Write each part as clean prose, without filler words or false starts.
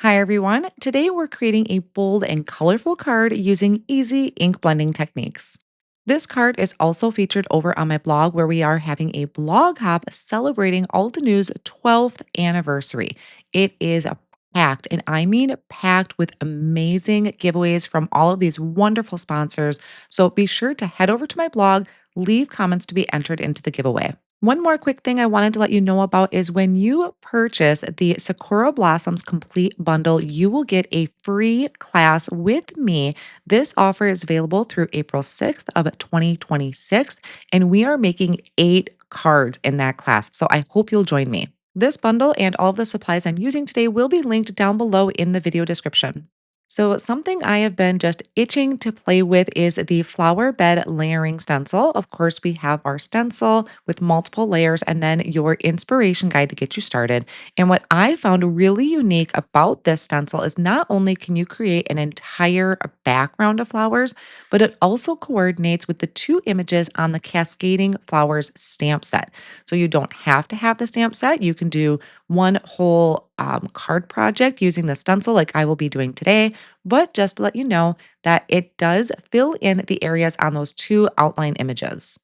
Hi everyone. Today we're creating a bold and colorful card using easy ink blending techniques. This card is also featured over on my blog where we are having a blog hop celebrating Altenew's 12th anniversary. It is packed, and I mean packed with amazing giveaways from all of these wonderful sponsors. So be sure to head over to my blog, leave comments to be entered into the giveaway. One more quick thing I wanted to let you know about is when you purchase the Sakura Blossoms complete bundle, you will get a free class with me. This offer is available through April 6th of 2026, and we are making 8 cards in that class. So I hope you'll join me. This bundle and all of the supplies I'm using today will be linked down below in the video description. So, something I have been just itching to play with is the flower bed layering stencil. Of course, we have our stencil with multiple layers and then your inspiration guide to get you started. And what I found really unique about this stencil is not only can you create an entire background of flowers, but it also coordinates with the two images on the Cascading Flowers stamp set. So, you don't have to have the stamp set. You can do one whole card project using the stencil like I will be doing today, but just to let you know that it does fill in the areas on those two outline images.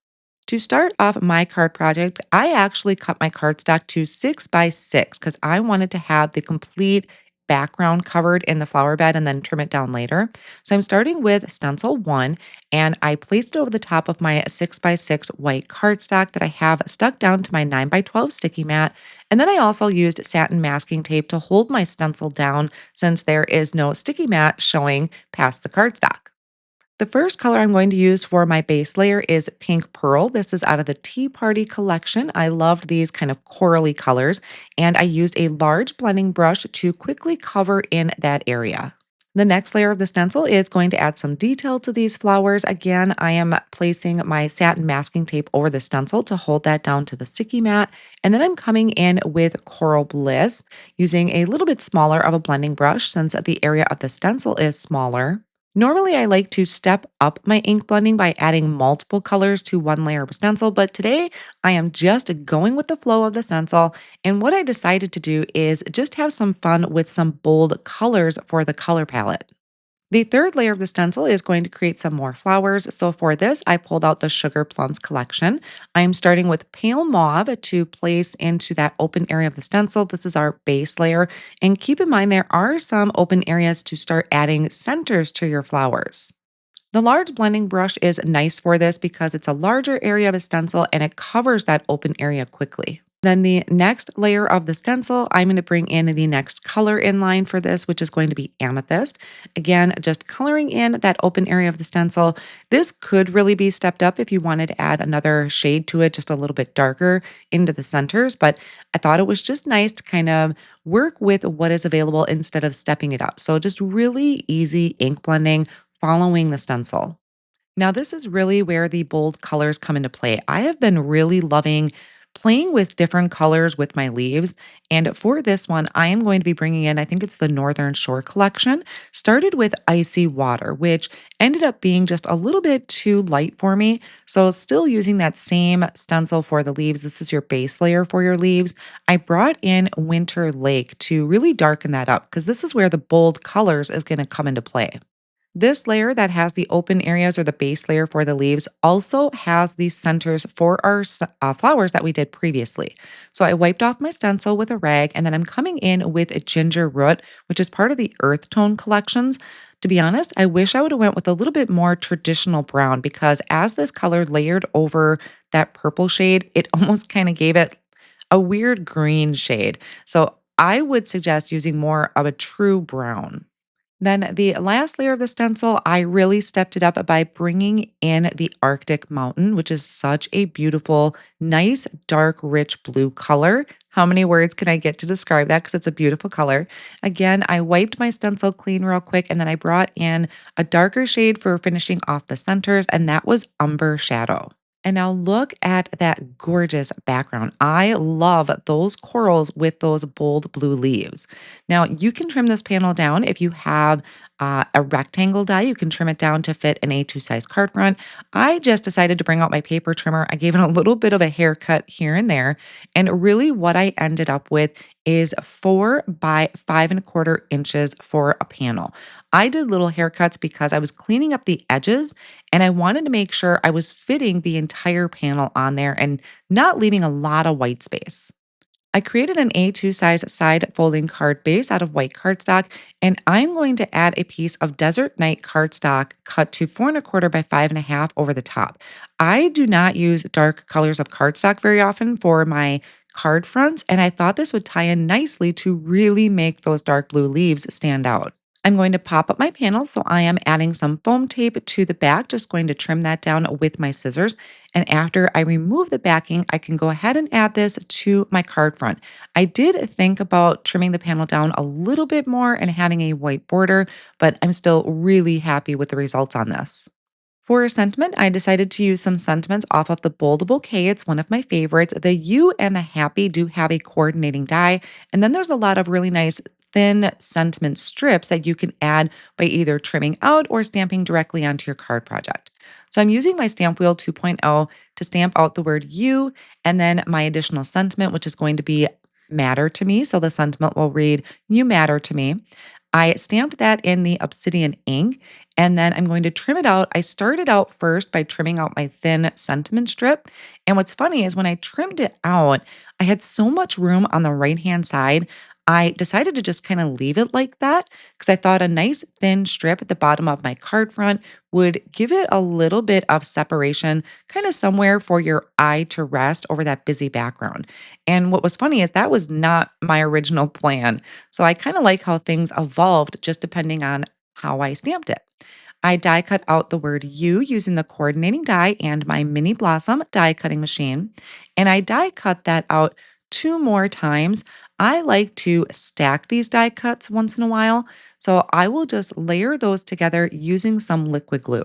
To start off my card project, I actually cut my cardstock to 6 by 6 because I wanted to have the complete background covered in the flower bed and then trim it down later. So I'm starting with stencil one, and I placed it over the top of my 6 by 6 white cardstock that I have stuck down to my 9 by 12 sticky mat. And then I also used satin masking tape to hold my stencil down since there is no sticky mat showing past the cardstock. The first color I'm going to use for my base layer is Pink Pearl. This is out of the Tea Party collection. I loved these kind of corally colors, and I used a large blending brush to quickly cover in that area. The next layer of the stencil is going to add some detail to these flowers. Again, I am placing my satin masking tape over the stencil to hold that down to the sticky mat. And then I'm coming in with Coral Bliss using a little bit smaller of a blending brush since the area of the stencil is smaller. Normally, I like to step up my ink blending by adding multiple colors to one layer of stencil, but today I am just going with the flow of the stencil. And what I decided to do is just have some fun with some bold colors for the color palette. The third layer of the stencil is going to create some more flowers. So for this, I pulled out the Sugar Plums collection. I'm starting with pale mauve to place into that open area of the stencil. This is our base layer. And keep in mind, there are some open areas to start adding centers to your flowers. The large blending brush is nice for this because it's a larger area of a stencil and it covers that open area quickly. Then the next layer of the stencil, I'm going to bring in the next color in line for this, which is going to be amethyst. Again, just coloring in that open area of the stencil. This could really be stepped up if you wanted to add another shade to it, just a little bit darker into the centers. But I thought it was just nice to kind of work with what is available instead of stepping it up. So just really easy ink blending following the stencil. Now, this is really where the bold colors come into play. I have been really loving playing with different colors with my leaves. And for this one, I am going to be bringing in, I think it's the Northern Shore collection. Started with Icy Water, which ended up being just a little bit too light for me. So, still using that same stencil for the leaves. This is your base layer for your leaves. I brought in Winter Lake to really darken that up because this is where the bold colors is going to come into play. This layer that has the open areas or the base layer for the leaves also has these centers for our flowers that we did previously. So I wiped off my stencil with a rag and then I'm coming in with a ginger root, which is part of the earth tone collections. To be honest, I wish I would have went with a little bit more traditional brown because as this color layered over that purple shade, it almost kind of gave it a weird green shade. So I would suggest using more of a true brown. Then the last layer of the stencil, I really stepped it up by bringing in the Arctic Mountain, which is such a beautiful, nice, dark, rich blue color. How many words can I get to describe that? Because it's a beautiful color. Again, I wiped my stencil clean real quick, and then I brought in a darker shade for finishing off the centers, and that was Umber Shadow. And now look at that gorgeous background. I love those corals with those bold blue leaves. Now, you can trim this panel down if you have a rectangle die. You can trim it down to fit an A2 size card front. I just decided to bring out my paper trimmer. I gave it a little bit of a haircut here and there. And really, what I ended up with is 4 by 5.25 inches for a panel. I did little haircuts because I was cleaning up the edges and I wanted to make sure I was fitting the entire panel on there and not leaving a lot of white space. I created an A2 size side folding card base out of white cardstock, and I'm going to add a piece of Desert Night cardstock cut to 4.25 by 5.5 over the top. I do not use dark colors of cardstock very often for my card fronts, and I thought this would tie in nicely to really make those dark blue leaves stand out. I'm going to pop up my panel, so I am adding some foam tape to the back, just going to trim that down with my scissors. And after I remove the backing, I can go ahead and add this to my card front. I did think about trimming the panel down a little bit more and having a white border, but I'm still really happy with the results on this. For a sentiment, I decided to use some sentiments off of the Bold Bouquet. It's one of my favorites. The You and the Happy do have a coordinating die. And then there's a lot of really nice thin sentiment strips that you can add by either trimming out or stamping directly onto your card project. So I'm using my Stamp Wheel 2.0 to stamp out the word You and then my additional sentiment, which is going to be matter to me. So the sentiment will read, You matter to me. I stamped that in the Obsidian ink and then I'm going to trim it out. I started out first by trimming out my thin sentiment strip. And what's funny is when I trimmed it out, I had so much room on the right hand side. I decided to just kind of leave it like that because I thought a nice thin strip at the bottom of my card front would give it a little bit of separation, kind of somewhere for your eye to rest over that busy background. And what was funny is that was not my original plan. So I kind of like how things evolved just depending on how I stamped it. I die cut out the word you using the coordinating die and my mini blossom die cutting machine. And I die cut that out 2 more times. I like to stack these die cuts once in a while. So I will just layer those together using some liquid glue.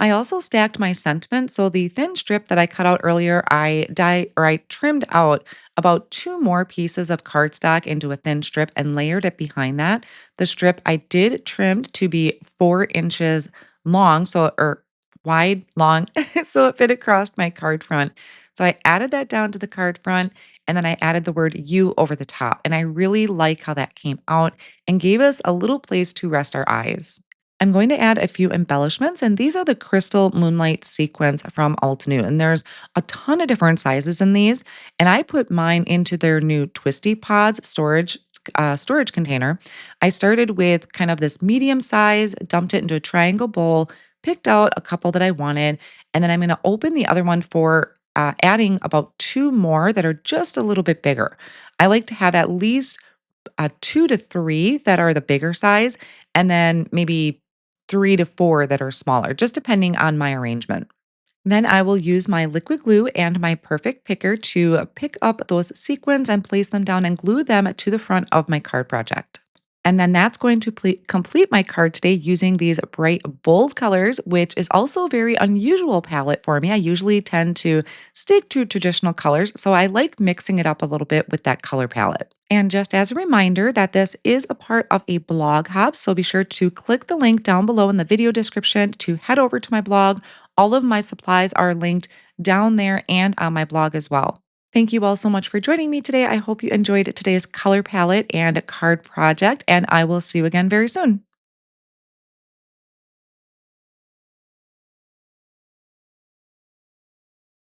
I also stacked my sentiment. So the thin strip that I cut out earlier, I trimmed out about 2 more pieces of cardstock into a thin strip and layered it behind that. The strip I did trimmed to be 4 inches long, so or wide, long, so it fit across my card front. So I added that down to the card front and then I added the word you over the top. And I really like how that came out and gave us a little place to rest our eyes. I'm going to add a few embellishments, and these are the Crystal Moonlight Sequins from Altenew. And there's a ton of different sizes in these. And I put mine into their new Twisty Pods storage container. I started with kind of this medium size, dumped it into a triangle bowl, picked out a couple that I wanted, and then I'm going to open the other one for adding about 2 more that are just a little bit bigger. I like to have at least 2 to 3 that are the bigger size, and then maybe 3 to 4 that are smaller, just depending on my arrangement. Then I will use my liquid glue and my perfect picker to pick up those sequins and place them down and glue them to the front of my card project. And then that's going to complete my card today using these bright, bold colors, which is also a very unusual palette for me. I usually tend to stick to traditional colors, so I like mixing it up a little bit with that color palette. And just as a reminder that this is a part of a blog hub, so be sure to click the link down below in the video description to head over to my blog. All of my supplies are linked down there and on my blog as well. Thank you all so much for joining me today. I hope you enjoyed today's color palette and card project, and I will see you again very soon.